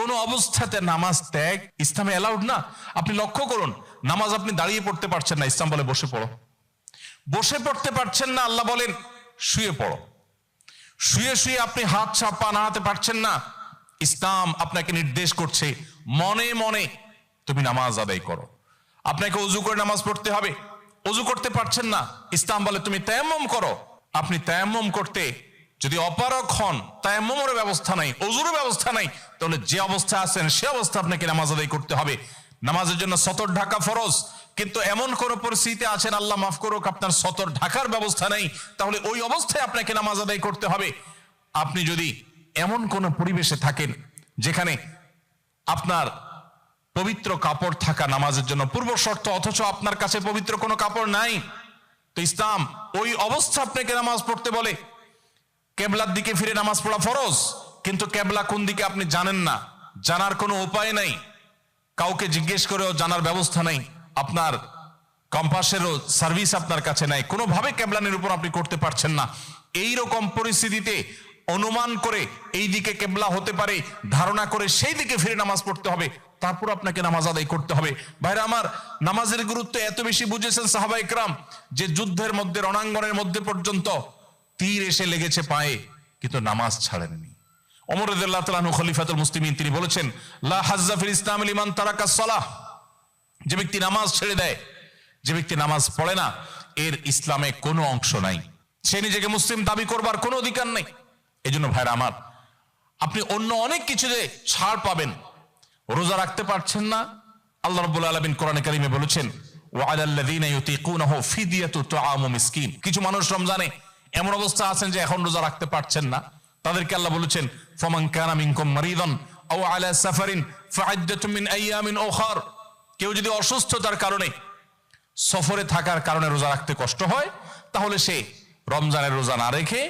কোন অবস্থাতে নামাজ ত্যাগ ইসলামে অ্যালাউড না। আপনি লক্ষ্য করুন, নামাজ আপনি দাঁড়িয়ে পড়তে পারছেন না, ইসলাম বলে বসে পড়ো। বসে পড়তে পারছেন না, আল্লাহ বলেন শুয়ে পড়ো। শুয়ে শুয়ে আপনি হাত পা নাড়াতে পারছেন না, ইসলাম আপনাকে নির্দেশ করছে মনে মনে তুমি নামাজ আদায় করো। আপনাকে ওযু করে নামাজ পড়তে হবে, ওযু করতে পারছেন না, ইসলাম বলে তুমি তায়াম্মুম করো। আপনি তায়াম্মুম করতে যদি অপারগ হন, তায়াম্মুমের ব্যবস্থা নাই, ওযুর ব্যবস্থা নাই, তাহলে যে অবস্থা আছেন সে অবস্থা আপনাকে নামাজ আদায় করতে হবে। নামাজের জন্য সতর ঢাকা ফরজ, কিন্তু এমন কোন পরিস্থিতিতে আছেন আল্লাহ মাফ করুক আপনার সতর ঢাকার ব্যবস্থা নেই, তাহলে ওই অবস্থায় আপনাকে নামাজ আদায় করতে হবে। আপনি যদি এমন কোন পরিবেশে থাকেন যেখানে আপনার পবিত্র কাপড় থাকা নামাজের জন্য পূর্ব শর্ত, অথচ আপনার কাছে পবিত্র কোনো কাপড় নাই, তো ইসলাম ওই অবস্থা আপনাকে নামাজ পড়তে বলে। কেবলার দিকে ফিরে নামাজ পড়া ফরজ, কিন্তু কেবলা কোন দিকে আপনি জানেন না, জানার কোনো উপায় নাই, কাউকে জিজ্ঞেস করেও জানার ব্যবস্থা নাই, আপনার কম্পাসেরও সার্ভিস আপনার কাছে নাই, কোনোভাবে কেবলানের উপর আপনি করতে পারছেন না। এই রকম পরিস্থিতিতে অনুমান করে এই দিকে কেবলা হতে পারে ধারণা করে সেই দিকে ফিরে নামাজ পড়তে হবে, তারপর আপনাকে নামাজ আদায় করতে হবে। ভাইরা আমার, নামাজের গুরুত্ব এত বেশি বুঝেছেন সাহাবা ইকরাম যে যুদ্ধের মধ্যে, রণাঙ্গনের মধ্যে পর্যন্ত তীর এসে লেগেছে পায়ে, কিন্তু নামাজ ছাড়েননি। ওমর রাদিয়াল্লাহু তাআলা আনহু খলিফাতুল মুসলিমিন, তিনি বলেছেন লা হাজ্জা ফিল ইসলাম লিমান তারাকা সালাহ, যে ব্যক্তি নামাজ ছেড়ে দেয়, যে ব্যক্তি নামাজ পড়ে না, এর ইসলামে কোনো অংশ নাই, সে নিজেকে মুসলিম দাবি করবার কোনো অধিকার নেই। এই জন্য ভাইরা আমার, আপনি অন্য অনেক কিছুতে ছাড় পাবেন, রোজা রাখতে পারছেন না, আল্লাহ রাব্বুল আলামিন কোরআনে কারিমে বলেছেন ওয়া আলাল্লাযীনা ইউতীকুনাহু ফিদিয়াতু তুআমু মিসকিন। কিছু মানুষ রমজানে এমন অবস্থা আছেন যে এখন রোজা রাখতে পারছেন না, তাদেরকে আল্লাহ বলেছেন ফামান কানা মিনকুম মারিদান আও আলা সাফারিন ফাইদ্দাতুম মিন আইয়ামিন উখার। কেউ যদি অসুস্থতার কারণে, সফরে থাকার কারণে রোজা রাখতে কষ্ট হয়, তাহলে সে রমজানের রোজা না রেখে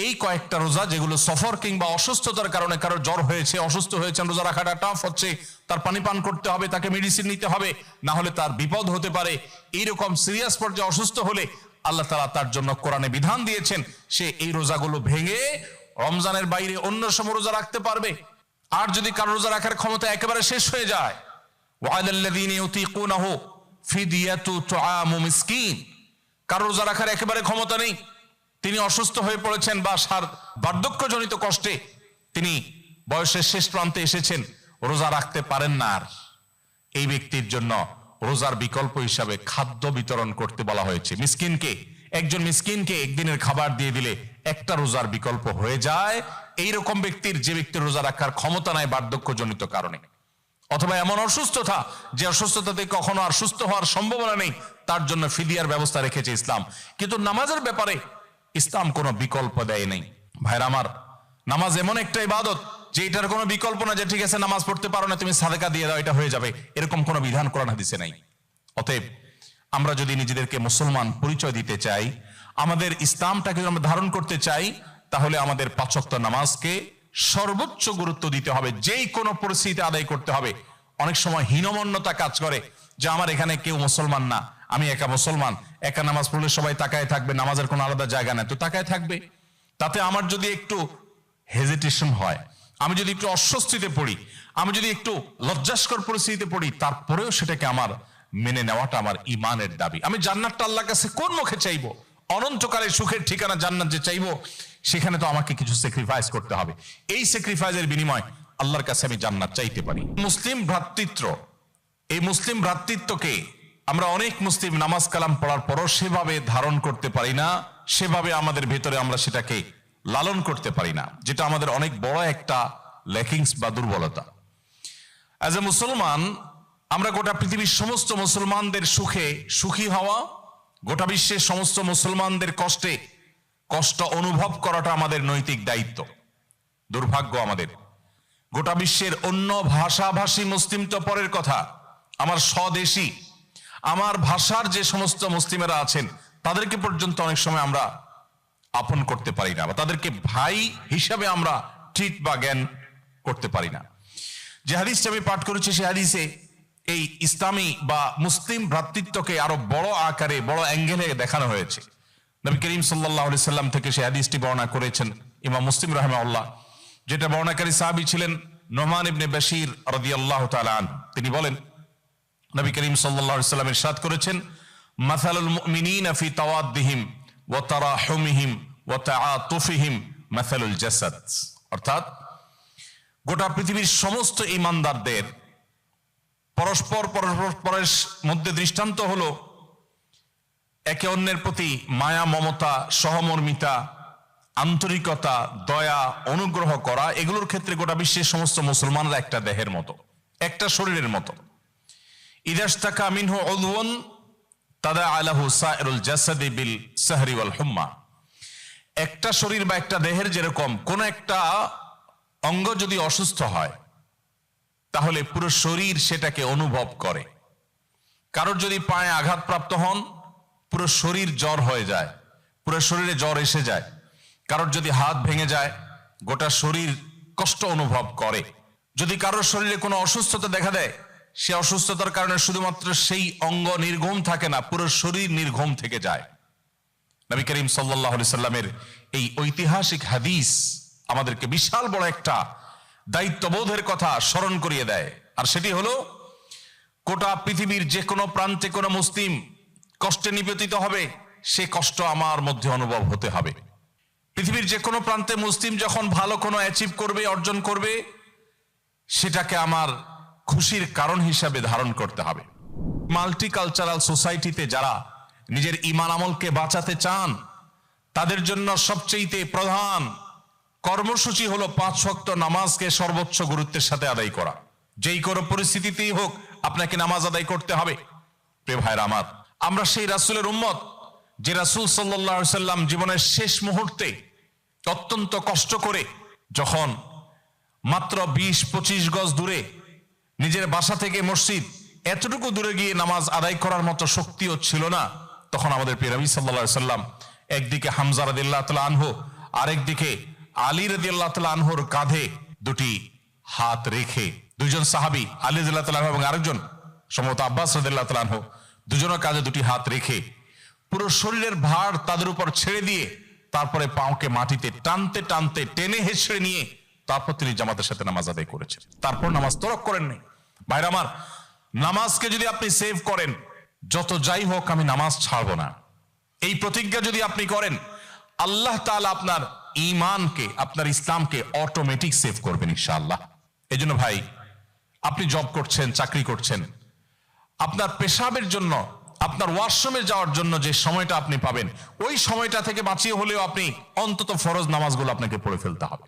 এই কয়েকটা রোজা, যেগুলো সফর কিংবা অসুস্থতার কারণে, কারো জ্বর হয়েছে, অসুস্থ হয়েছেন, রোজা রাখাটা টাফ হচ্ছে, তার পানি পান করতে হবে, তাকে মেডিসিন নিতে হবে, না হলে তার বিপদ হতে পারে, এইরকম সিরিয়াস পর্যায়ে অসুস্থ হলে আল্লাহ তাআলা তার জন্য কোরআনে বিধান দিয়েছেন সে এই রোজাগুলো ভেঙে রমজানের বাইরে অন্য সময় রোজা রাখতে পারবে। আর যদি কারো রোজা রাখার ক্ষমতা একেবারে শেষ হয়ে যায়, ওয়ালাল্লাযীনা ইউতীকুনাহু ফিদিয়াতু তুআমু মিসকিন, কারো রোজা রাখার একেবারে ক্ষমতা নেই, তিনি অসুস্থ হয়ে পড়েছেন বা বার্ধক্যজনিত কষ্টে তিনি বয়সের শেষ প্রান্তে এসেছেন, রোজা রাখতে পারেন না, আর এই ব্যক্তির জন্য রোজার বিকল্প হিসাবে খাদ্য বিতরণ করতে বলা হয়েছে। মিসকিনকে, একজন মিসকিনকে একদিনের খাবার দিয়ে দিলে একটা রোজার বিকল্প হয়ে যায়। এইরকম ব্যক্তির, যে ব্যক্তির রোজা রাখার ক্ষমতা নাই বার্ধক্যজনিত কারণে, অথবা এমন অসুস্থতা যে অসুস্থতাতে কখনো আর সুস্থ হওয়ার সম্ভাবনা নেই, তার জন্য ফিদিয়ার ব্যবস্থা রেখেছে ইসলাম। কিন্তু নামাজের ব্যাপারে ইসলাম কোনো বিকল্প দেয় নাই। ভাইরা আমার, নামাজ এমন একটা ইবাদত যে এটার কোনো বিকল্প না, যে ঠিক আছে নামাজ পড়তে পারো না, তুমি সাদেকা দিয়ে দাও, এটা হয়ে যাবে, এরকম কোনো বিধান কোরআন হাদিসে নাই। অতএব আমরা যদি নিজেদেরকে মুসলমান পরিচয় দিতে চাই, আমাদের ইসলামটাকে আমরা ধারণ করতে চাই, তাহলে আমাদের 5 ওয়াক্ত নামাজকে সর্বোচ্চ গুরুত্ব দিতে হবে, যেই কোনো পরিস্থিতিতে আদায় করতে হবে। অনেক সময় হীনমন্যতা কাজ করে যে আমার এখানে কেউ মুসলমান না, আমি একা মুসলমান, একা নামাজ পড়লে সবাই তাকায় থাকবে, নামাজের কোনো আলাদা জায়গা নেই, তো তাকায় থাকবে। তাতে আমার যদি একটু হেজিটেশন হয়, আমি যদি একটু অস্বস্তিতে পড়ি, আমি যদি একটু লজ্জাস্কর পরিস্থিতিতে পড়ি, তারপরেও সেটাকে আমার মেনে নেওয়াটা আমার ইমানের দাবি। আমি জান্নাতটা আল্লাহর কাছে কোন মুখে চাইবো? অনন্তকালের সুখের ঠিকানা জান্নাত যে চাইবো, সেখানে তো আমাকে কিছু স্যাক্রিফাইস করতে হবে। এই স্যাক্রিফাইসের বিনিময় আল্লাহর কাছে আমি জান্নাত চাইতে পারি। মুসলিম ভ্রাতৃত্ব, এই মুসলিম ভ্রাতৃত্বকে আমরা অনেক মুসলিম নামাজ কালাম পড়ার পরও সেভাবে ধারণ করতে পারি না, সেভাবে আমাদের ভেতরে আমরা সেটাকে লালন করতে পারি না, যেটা আমাদের অনেক বড় একটা ল্যাকিংস বা দুর্বলতা। অ্যাজ এ মুসলমান, আমরা গোটা পৃথিবীর সমস্ত মুসলমানদের সুখে সুখী হওয়া, গোটা বিশ্বের সমস্ত মুসলমানদের কষ্টে কষ্ট অনুভব করাটা আমাদের নৈতিক দায়িত্ব। দুর্ভাগ্য আমাদের, গোটা বিশ্বের অন্য ভাষাভাষী মুসলিম তো পরের কথা, আমার স্বদেশী, আমার ভাষার যে সমস্ত মুসলিমেরা আছেন, তাদেরকে পর্যন্ত অনেক সময় আমরা আপন করতে পারি না, বা তাদেরকে ভাই হিসাবে আমরা ট্রিট বা জ্ঞান করতে পারি না। যে হাদিসটা আমি পাঠ করেছি, সে হাদিসে এই ইসলামী বা মুসলিম ভ্রাতৃত্বকে আরো বড় আকারে, বড় অ্যাঙ্গেলে দেখানো হয়েছে। নবী করিম সাল্লাল্লাহু আলাইহি সাল্লাম থেকে সে হাদিসটি বর্ণনা করেছেন ইমাম মুসলিম রাহিমাহুল্লাহ, যেটা বর্ণনাকারী সাহাবী ছিলেন নোমান ইবনে বাশির রাদিয়াল্লাহু তাআলা আনহু তিনি বলেন, নবী করিম সাল্লাল্লাহু আলাইহি ওয়াসাল্লাম ইরশাদ করেছেন, মাসালুল মুমিনিনা ফি তাওয়াদ্দিহিম ওয়া তারাহুমিহিম ওয়া তাআতুফিহিম মাসালুল জাসাদ। অর্থাৎ গোটা পৃথিবীর সমস্ত ঈমানদারদের পরস্পরের মধ্যে দৃষ্টান্ত হলো একে অন্যের প্রতি মায়া, মমতা, সহমর্মিতা, আন্তরিকতা, দয়া, অনুগ্রহ করা। এগুলোর ক্ষেত্রে গোটা বিশ্বের সমস্ত মুসলমানরা একটা দেহের মতো, একটা শরীরের মতো। ইদাশতাকা মিনহু উযওয়ান তাদাআ লাহু সাইরুল জাসাদি বিল সাহরি ওয়াল হুম্মা। একটা শরীর বা একটা দেহের যেরকম কোন একটা অঙ্গ যদি অসুস্থ হয় তাহলে পুরো শরীর সেটাকে অনুভব করে। কারোর যদি পায়ে আঘাতপ্রাপ্ত হন পুরো শরীর জ্বর হয়ে যায়, পুরো শরীরে জ্বর এসে যায়। কারোর যদি হাত ভেঙে যায় গোটা শরীর কষ্ট অনুভব করে। যদি কারোর শরীরে কোনো অসুস্থতা দেখা দেয় সে অসুস্থতার কারণে শুধুমাত্র সেই অঙ্গ নির্ঘুম থাকে না, পুরো শরীর নির্ঘুম থেকে যায়। নবী করিম সাল্লাল্লাহু আলাইহি সাল্লামের এই ঐতিহাসিক হাদিস আমাদেরকে বিশাল বড় একটা দায়িত্ববোধের কথা স্মরণ করিয়ে দেয়। আর সেটি হলো গোটা পৃথিবীর যে কোনো প্রান্তে কোনো মুসলিম কষ্টে নিপতিত হবে সে কষ্ট আমার মধ্যে অনুভব হতে হবে। পৃথিবীর যে কোনো প্রান্তে মুসলিম যখন ভালো কোনো অ্যাচিভ করবে, অর্জন করবে, সেটাকে আমার খুশির কারণ হিসাবে ধারণ করতে হবে। মাল্টিকালচারাল সোসাইটিতে যারা নিজের ঈমান আমলকে বাঁচাতে চান তাদের জন্য সবচেয়ে প্রধান কর্মসূচি হলো 5 ওয়াক্ত নামাজকে সর্বোচ্চ গুরুত্বের সাথে আদায় করা। যেই কোনো পরিস্থিতিতেই হোক আপনাকে নামাজ আদায় করতে হবে। প্রিয় ভাইরা আমার, আমরা সেই রাসূলের উম্মত যে রাসূল সাল্লাল্লাহু আলাইহি সাল্লাম জীবনের শেষ মুহূর্তে অত্যন্ত কষ্ট করে যখন মাত্র 20-25 গজ দূরে নিজের বাসা থেকে মসজিদ এতটুকু দূরে গিয়ে নামাজ আদায় করার মতো শক্তিও ছিল না, তখন আমাদের প্রিয় নবী সাল্লাল্লাহু আলাইহি সাল্লাম একদিকে হামজা রাদিয়াল্লাহু তাআলা আনহু, আরেকদিকে আলী রাদিয়াল্লাহু তাআলা আনহুর কাঁধে দুটি হাত রেখে, দুইজন সাহাবী আলী রাদিয়াল্লাহু তাআলা এবং আরেকজন সম্ভবত আব্বাস রাদিয়াল্লাহু তাআলা আনহু, দুজনের কাঁধে দুটি হাত রেখে পুরো শরীরের ভার তাদের উপর ছেড়ে দিয়ে তারপরে পাওকে মাটিতে টানতে টানতে টেনে হেঁচড়ে নিয়ে তারপর তিনি জামাতের সাথে নামাজ আদায় করেছেন। তারপর নামাজ তরক করেন নাই। ভাইরা আমার, নামাজকে যদি আপনি সেভ করেন, যত যাই হোক আমি নামাজ ছাড়বো না, এই প্রতিজ্ঞা যদি আপনি করেন, আল্লাহ তাআলা আপনার ঈমানকে, আপনার ইসলামকে অটোমেটিক সেভ করবেন ইনশাআল্লাহ। এই জন্য ভাই, আপনি জব করছেন, চাকরি করছেন, আপনার পেশাবের জন্য, আপনার ওয়াশরুমে যাওয়ার জন্য যে সময়টা আপনি পাবেন ওই সময়টা থেকে বাঁচিয়ে হলেও আপনি অন্তত ফরজ নামাজগুলো আপনাকে পড়ে ফেলতে হবে।